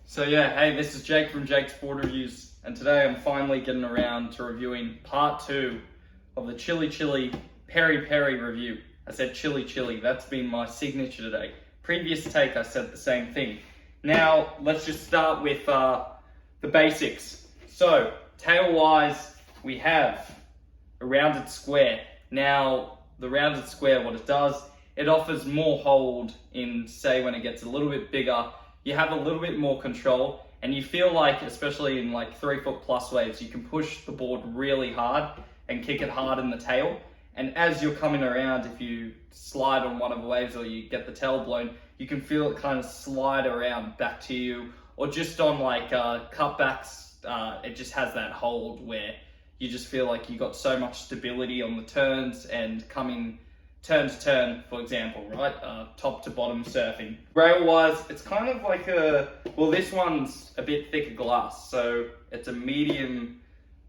So yeah, hey, this is Jake from Jake's Board Reviews, and today I'm finally getting around to reviewing part 2 of the Chilli Peri Peri review. I said chili, that's been my signature today. Previous take I said the same thing. Now, let's just start with the basics. So, tail-wise, we have a rounded square. Now, the rounded square, what it does, it offers more hold in, say, when it gets a little bit bigger. You have a little bit more control, and you feel like, especially in like 3 foot plus waves, you can push the board really hard and kick it hard in the tail. And as you're coming around, if you slide on one of the waves or you get the tail blown, you can feel it kind of slide around back to you, or just on like cutbacks, it just has that hold where you just feel like you got so much stability on the turns and coming turn to turn, for example, right? Top to bottom surfing. Rail-wise, it's kind of like well, this one's a bit thicker glass, so it's a medium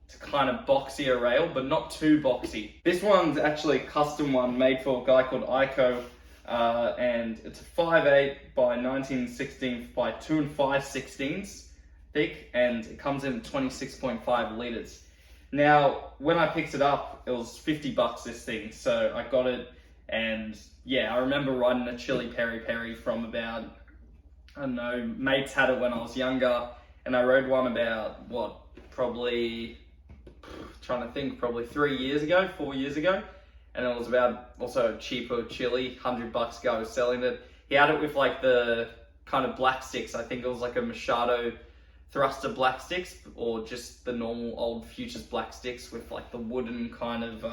to kind of boxier rail, but not too boxy. This one's actually a custom one made for a guy called Iko, and it's a 5'8" by 19/16 by 2 5/16 thick, and it comes in 26.5 liters. Now, when I picked it up, it was $50 this thing, so I got it. And yeah, I remember riding a Chilli Peri Peri from about, I don't know, mates had it when I was younger, and I rode one about, probably 3 years ago, 4 years ago, and it was about also a cheaper Chilli, $100 guy was selling it. He had it with like the kind of black sticks. I think it was like a Machado thruster black sticks, or just the normal old Futures black sticks with like the wooden kind of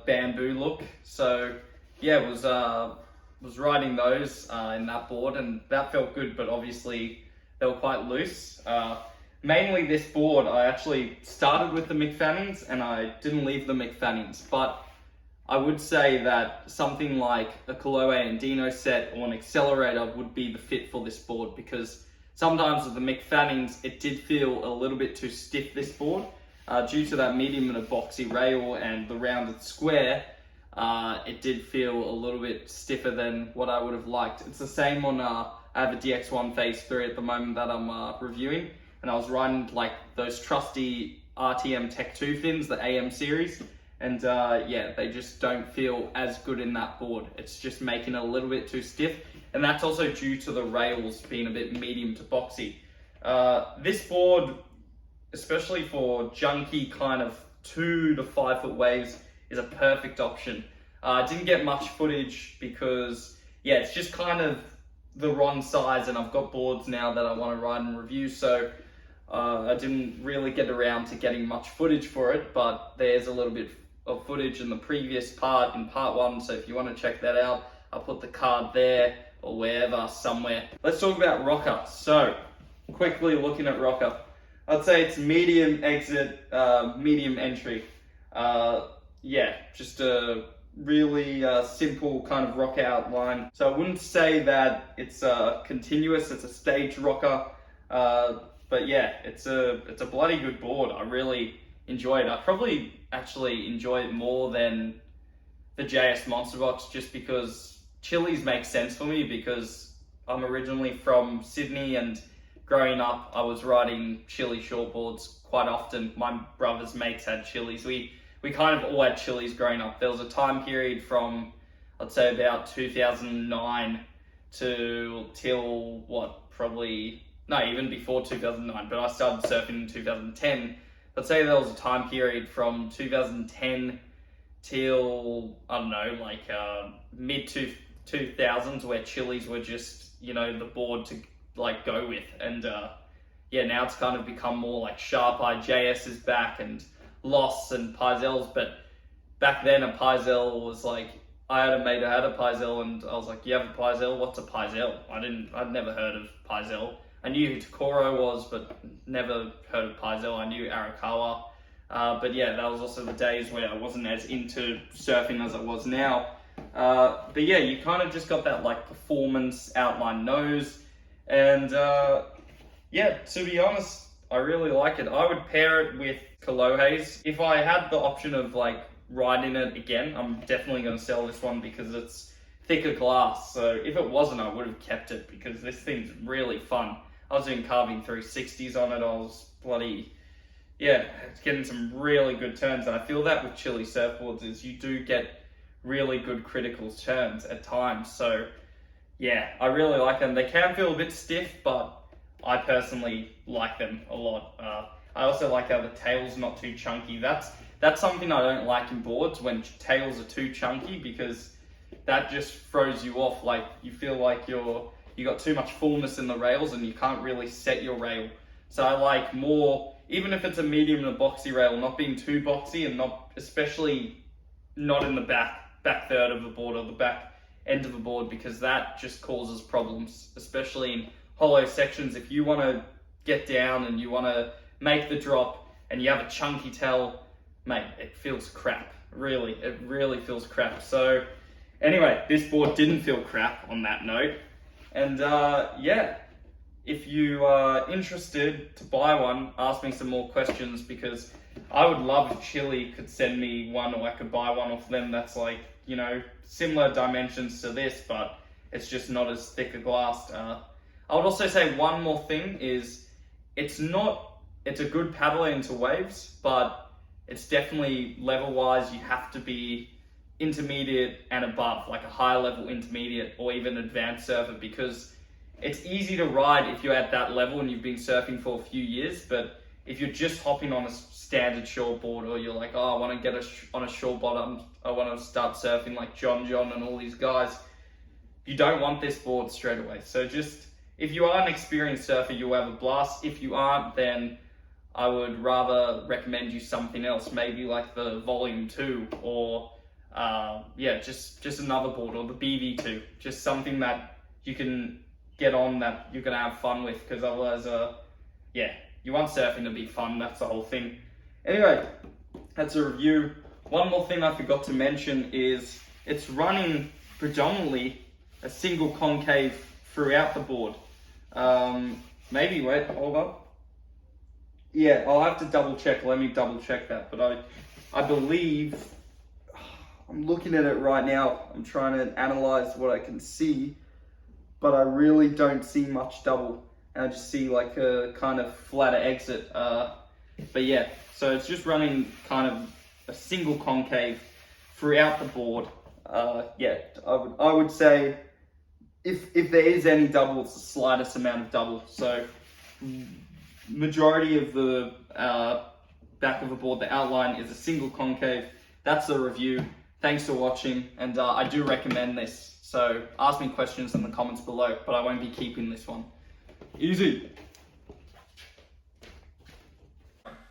bamboo look. So yeah, was riding those in that board, and that felt good, but obviously they were quite loose. Mainly this board, I actually started with the Mick Fannings and I didn't leave the Mick Fannings, but I would say that something like a Koloe and Dino set or an accelerator would be the fit for this board, because sometimes with the Mick Fannings, it did feel a little bit too stiff, this board. Due to that medium and a boxy rail and the rounded square, it did feel a little bit stiffer than what I would have liked. It's the same on, I have a DX1 Phase 3 at the moment that I'm reviewing, and I was riding like those trusty RTM Tech 2 fins, the AM series, and yeah, they just don't feel as good in that board. It's just making it a little bit too stiff, and that's also due to the rails being a bit medium to boxy. This board, especially for junky kind of 2 to 5 foot waves, is a perfect option. I didn't get much footage because, yeah, it's just kind of the wrong size, and I've got boards now that I want to ride and review, so I didn't really get around to getting much footage for it, but there's a little bit of footage in the previous part, in part 1, so if you want to check that out, I'll put the card there or wherever, somewhere. Let's talk about rocker. So, quickly looking at rocker. I'd say it's medium exit, medium entry. Yeah, just a really simple kind of rock out line. So I wouldn't say that it's continuous, it's a stage rocker. But yeah, it's a bloody good board. I really enjoy it. I probably actually enjoy it more than the JS Monster Box, just because Chilli's makes sense for me, because I'm originally from Sydney, and growing up, I was riding Chilli shortboards quite often. My brother's mates had Chillis. We kind of all had Chillis growing up. There was a time period from, I'd say about 2009 till even before 2009, but I started surfing in 2010. I'd say there was a time period from 2010 till, I don't know, like mid 2000s, where Chillis were just, the board to like go with, and yeah, now it's kind of become more like sharp eye. JS is back, and Loss and Pizels, but back then a Pizel was like, I had a mate who had a Pizel, and I was like, you have a Pizel? What's a Pizel? I'd never heard of Pizel. I knew who Takoro was, but never heard of Pizel. I knew Arakawa, but yeah, that was also the days where I wasn't as into surfing as I was now. But yeah, you kind of just got that like performance outline nose, and yeah, to be honest, I really like it. I would pair it with Kolohe's. If I had the option of like riding it again, I'm definitely going to sell this one, because it's thicker glass. So if it wasn't, I would have kept it because this thing's really fun. I was doing carving 360s on it. I was getting some really good turns. And I feel that with Chilli surfboards is you do get really good critical turns at times. So yeah, I really like them. They can feel a bit stiff, but I personally like them a lot. I also like how the tail's not too chunky. That's something I don't like in boards, when tails are too chunky, because that just throws you off. Like you feel like you got too much fullness in the rails and you can't really set your rail. So I like more, even if it's a medium and a boxy rail, not being too boxy, and especially not in the back third of the board or the back end of the board, because that just causes problems, especially in hollow sections. If you want to get down and you want to make the drop and you have a chunky tail, mate, it feels crap. It really feels crap. So anyway, this board didn't feel crap on that note. And yeah, if you are interested to buy one, ask me some more questions, because I would love if Chilli could send me one, or I could buy one off them that's like, you know, similar dimensions to this, but it's just not as thick a glass. I would also say one more thing is, it's a good paddler into waves, but it's definitely level-wise, you have to be intermediate and above, like a high level intermediate or even advanced surfer, because it's easy to ride if you're at that level and you've been surfing for a few years. But if you're just hopping on a standard shortboard, or you're like, oh, I want to get on a short bottom, I want to start surfing like John and all these guys, you don't want this board straight away. So just, if you are an experienced surfer, you'll have a blast. If you aren't, then I would rather recommend you something else, maybe like the Volume 2, or just another board, or the BV2, just something that you can get on, that you're gonna have fun with, because otherwise, you want surfing to be fun. That's the whole thing. Anyway, that's a review. One more thing I forgot to mention is it's running predominantly a single concave throughout the board. Wait, hold up. Yeah, I'll have to double check. Let me double check that. But I believe, I'm looking at it right now. I'm trying to analyze what I can see, but I really don't see much double. And I just see like a kind of flatter exit. But yeah, so it's just running kind of a single concave throughout the board. I would say if there is any double, it's the slightest amount of double. So majority of the back of the board, the outline is a single concave. That's the review. Thanks for watching, and I do recommend this. So ask me questions in the comments below, but I won't be keeping this one. Easy.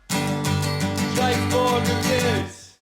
Surfboard reviews.